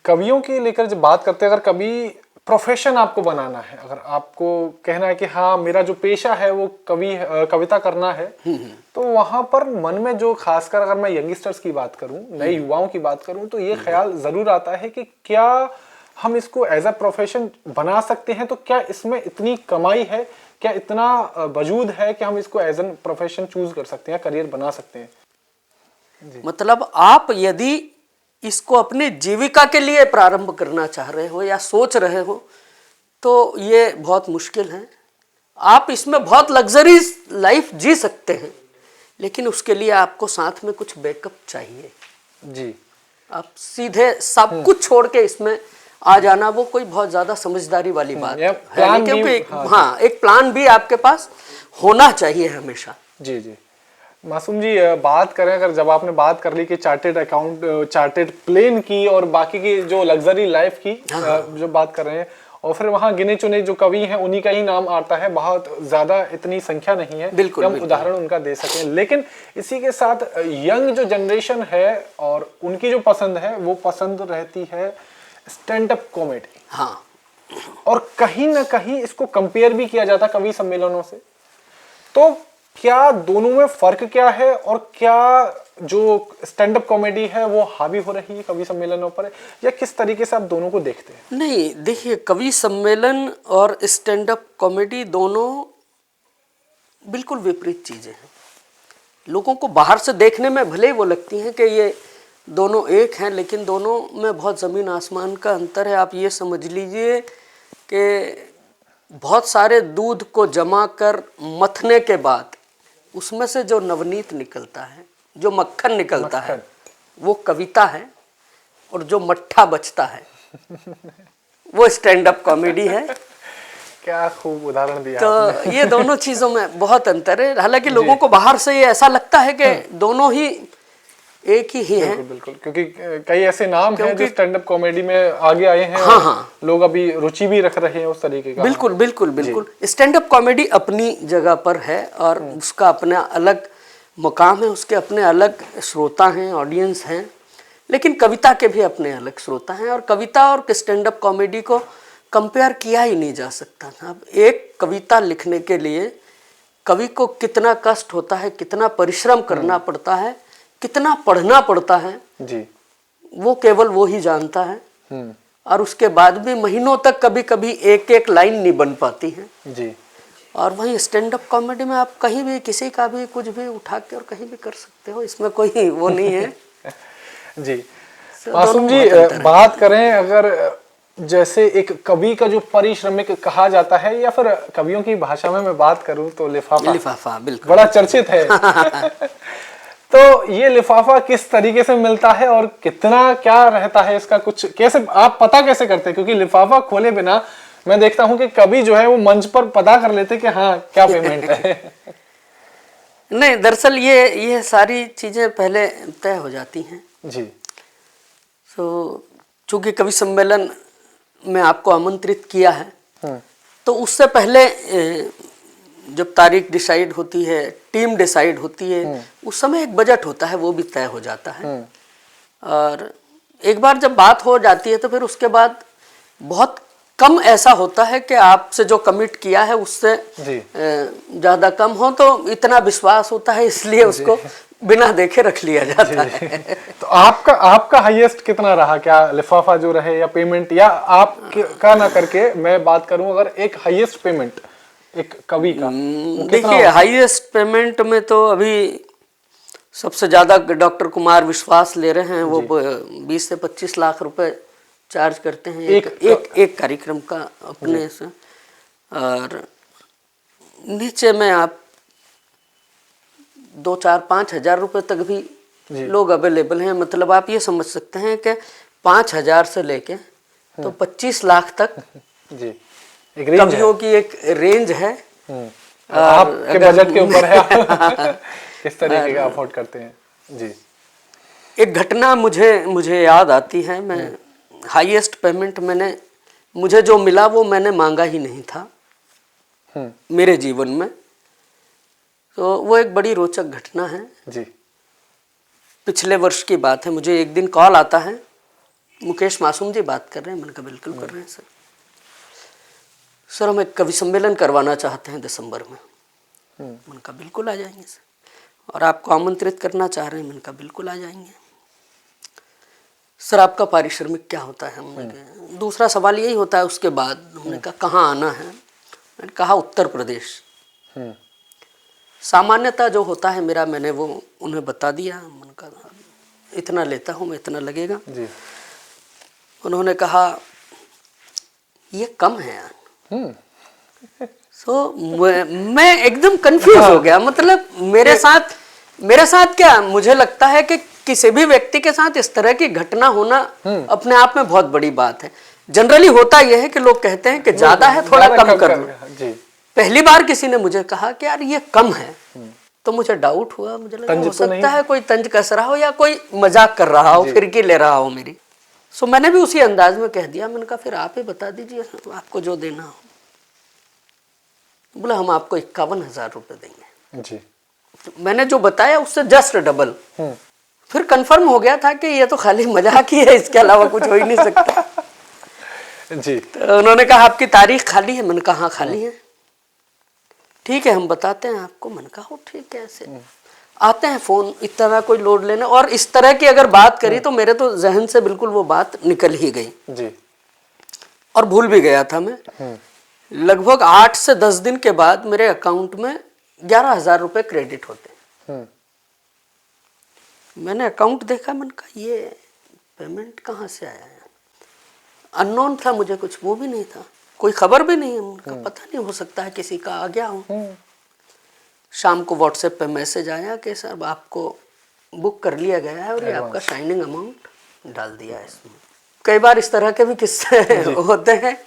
कवियों की लेकर जब बात करते हैं, अगर कभी प्रोफेशन आपको बनाना है, अगर आपको कहना है कि हाँ मेरा जो पेशा है वो कविता करना है, तो वहां पर मन में जो, खासकर अगर मैं यंगस्टर्स की बात करूं, नए युवाओं की बात करूं, तो ये ख्याल जरूर आता है कि क्या हम इसको एज अ प्रोफेशन बना सकते हैं, तो क्या इसमें इतनी कमाई है, क्या इतना वजूद है कि हम इसको एज एन प्रोफेशन चूज कर सकते हैं, करियर बना सकते हैं। मतलब आप यदि इसको अपनी जीविका के लिए प्रारंभ करना चाह रहे हो या सोच रहे हो तो ये बहुत मुश्किल है। आप इसमें बहुत लग्जरीज लाइफ जी सकते हैं, लेकिन उसके लिए आपको साथ में कुछ बैकअप चाहिए जी। आप सीधे सब कुछ छोड़ के इसमें आ जाना वो कोई बहुत ज्यादा समझदारी वाली बात है नहीं, क्योंकि हाँ एक प्लान भी आपके पास होना चाहिए हमेशा। जी जी। मासूम जी, बात करें, अगर जब आपने बात कर ली कि चार्टेड प्लेन की और बाकी की जो लग्जरी लाइफ की जो बात कर रहे हैं, और फिर वहाँ गिने चुने जो कवि हैं उन्हीं का ही नाम आता है, बहुत ज्यादा इतनी संख्या नहीं है बिल्कुल, कि हम उदाहरण उनका दे सकें, लेकिन इसी के साथ यंग जो जनरेशन है और उनकी जो पसंद है वो पसंद रहती है स्टैंड अप कॉमेडी। हाँ, और कहीं ना कहीं इसको कंपेयर भी किया जाता कवि सम्मेलनों से। तो क्या दोनों में फर्क क्या है, और क्या जो स्टैंड अप कॉमेडी है वो हावी हो रही है कवि सम्मेलनों पर, या किस तरीके से आप दोनों को देखते हैं? नहीं देखिए, कवि सम्मेलन और स्टैंड अप कॉमेडी दोनों बिल्कुल विपरीत चीजें हैं। लोगों को बाहर से देखने में भले ही वो लगती हैं कि ये दोनों एक हैं, लेकिन दोनों में बहुत ज़मीन आसमान का अंतर है। आप ये समझ लीजिए कि बहुत सारे दूध को जमा कर मथने के बाद उसमें से जो नवनीत निकलता है, जो मक्खन निकलता है, वो कविता है, और जो मट्ठा बचता है वो स्टैंड अप कॉमेडी है। क्या खूब उदाहरण दिया तो आपने। ये दोनों चीज़ों में बहुत अंतर है। हालांकि लोगों को बाहर से ये ऐसा लगता है कि दोनों ही एक ही हैं। बिल्कुल बिल्कुल, क्योंकि कई ऐसे नाम हैं जो स्टैंड अप कॉमेडी में आगे आए हैं। हाँ हाँ, लोग अभी रुचि भी रख रहे हैं उस तरीके का। बिल्कुल बिल्कुल बिल्कुल। स्टैंड अप कॉमेडी अपनी जगह पर है और उसका अपना अलग मुकाम है, उसके अपने अलग श्रोता हैं, ऑडियंस हैं, लेकिन कविता के भी अपने अलग श्रोता हैं। और कविता और स्टैंड अप कॉमेडी को कंपेयर किया ही नहीं जा सकता था। अब एक कविता लिखने के लिए कवि को कितना कष्ट होता है, कितना परिश्रम करना पड़ता है, कितना पढ़ना पड़ता है जी, वो केवल वो ही जानता है। और उसके बाद भी महीनों तक कभी कभी एक एक लाइन नहीं बन पाती है जी। और वही स्टैंड अप कॉमेडी में आप कहीं भी किसी का भी कुछ भी उठा के और कहीं भी कर सकते हो, इसमें कोई वो नहीं है। जी मासूम जी, बात करें अगर जैसे एक कवि का जो परिश्रमिक कहा जाता है, या फिर कवियों की भाषा में मैं बात करूं तो लिफाफा बिल्कुल बड़ा चर्चित है। तो ये लिफाफा किस तरीके से मिलता है और कितना क्या रहता है इसका, कुछ कैसे आप पता कैसे करते हैं? क्योंकि लिफाफा खोले बिना मैं देखता हूं कि कभी जो है वो मंच पर पता कर लेते कि हाँ क्या पेमेंट है। नहीं, दरअसल ये सारी चीजें पहले तय हो जाती हैं जी। तो चूंकि कवि सम्मेलन में आपको आमंत्रित किया है, तो उससे पहले जब तारीख डिसाइड होती है, टीम डिसाइड होती है, उस समय एक बजट होता है, वो भी तय हो जाता है। और एक बार जब बात हो जाती है तो फिर उसके बाद बहुत कम ऐसा होता है कि आपसे जो कमिट किया है उससे ज़्यादा कम हो, तो इतना विश्वास होता है, इसलिए उसको बिना देखे रख लिया जाता है। तो आपका हाईएस्ट कितना रहा? क्या लिफाफा जो रहे या पेमेंट, या आप का ना करके मैं बात करूं अगर एक हाईएस्ट पेमेंट एक कवि का, देखिए हाईएस्ट पेमेंट में तो अभी सबसे ज्यादा डॉक्टर कुमार विश्वास ले रहे हैं, वो 20 से 25 लाख रुपए चार्ज करते हैं एक कार्यक्रम का अपने से। और नीचे में आप 2, 4, 5 हजार रुपए तक भी लोग अवेलेबल हैं। मतलब आप ये समझ सकते हैं कि 5,000 से लेके तो 25 लाख तक जी कवियों की एक रेंज है। आपके बजट के ऊपर है किस तरीके का अफोर्ड करते हैं। जी। एक घटना मुझे याद आती है। मैं हाईएस्ट पेमेंट मुझे जो मिला वो मैंने मांगा ही नहीं था मेरे जीवन में। तो वो एक बड़ी रोचक घटना है जी। पिछले वर्ष की बात है। मुझे एक दिन कॉल आता है मुकेश मासूम जी बात कर रहे हैं? मैंने कहा बिल्कुल कर रहे हैं सर। सर हम एक कवि सम्मेलन करवाना चाहते हैं दिसंबर में। मैंने कहा बिल्कुल आ जाएंगे सर। और आपको आमंत्रित करना चाह रहे हैं? मैंने कहा बिल्कुल आ जाएंगे। सर आपका पारिश्रमिक क्या होता है? हमने कहा दूसरा सवाल यही होता है उसके बाद। हमने कहा कहाँ आना है? मैंने कहा उत्तर प्रदेश। सामान्यतः जो होता है मेरा, मैंने वो उन्हें बता दिया। मैंने कहा इतना लेता हूँ मैं, इतना लगेगा जी। उन्होंने कहा ये कम है यार। मैं एकदम कंफ्यूज हो गया। मतलब मेरे साथ क्या, मुझे लगता है कि किसी भी व्यक्ति के साथ इस तरह की घटना होना अपने आप में बहुत बड़ी बात है। जनरली होता यह है कि लोग कहते हैं कि ज्यादा है थोड़ा कम कर लो। जी। पहली बार किसी ने मुझे कहा कि यार ये कम है, तो मुझे डाउट हुआ। मुझे लगा हो सकता है कोई तंज कस रहा हो या कोई मजाक कर रहा हो, फिरकी ले रहा हो मेरी। सो मैंने भी उसी अंदाज में कह दिया। मैंने कहा फिर आप ही बता दीजिए आपको जो देना हो। बोला हम आपको 51,000 रुपये देंगे। जी। तो मैंने जो बताया उससे जस्ट डबल। फिर कंफर्म हो गया था कि ये तो खाली मजाक ही है, इसके अलावा कुछ हो ही नहीं सकता। जी। तो उन्होंने कहा आपकी तारीख खाली है? मैंने कहा हाँ खाली है। ठीक है हम बताते हैं आपको। मैंने कहा हो ठीक है। ऐसे आते हैं फोन, इतना कोई लोड लेना। और इस तरह की अगर बात करी तो मेरे तो जहन से बिल्कुल वो बात निकल ही गई जी। और भूल भी गया था मैं। लगभग 8 से 10 दिन के बाद मेरे अकाउंट में 11,000 रुपये क्रेडिट होते। मैंने अकाउंट देखा, मैंने कहा ये पेमेंट कहाँ से आया है? अननोन था, मुझे कुछ वो भी नहीं था, कोई खबर भी नहीं है। उनका पता नहीं, हो सकता है किसी का आ गया हो। शाम को व्हाट्सएप पे मैसेज आया कि सर आपको बुक कर लिया गया है और ये आपका शाइनिंग अमाउंट डाल दिया है इसमें। कई बार इस तरह के भी किस्से होते हैं।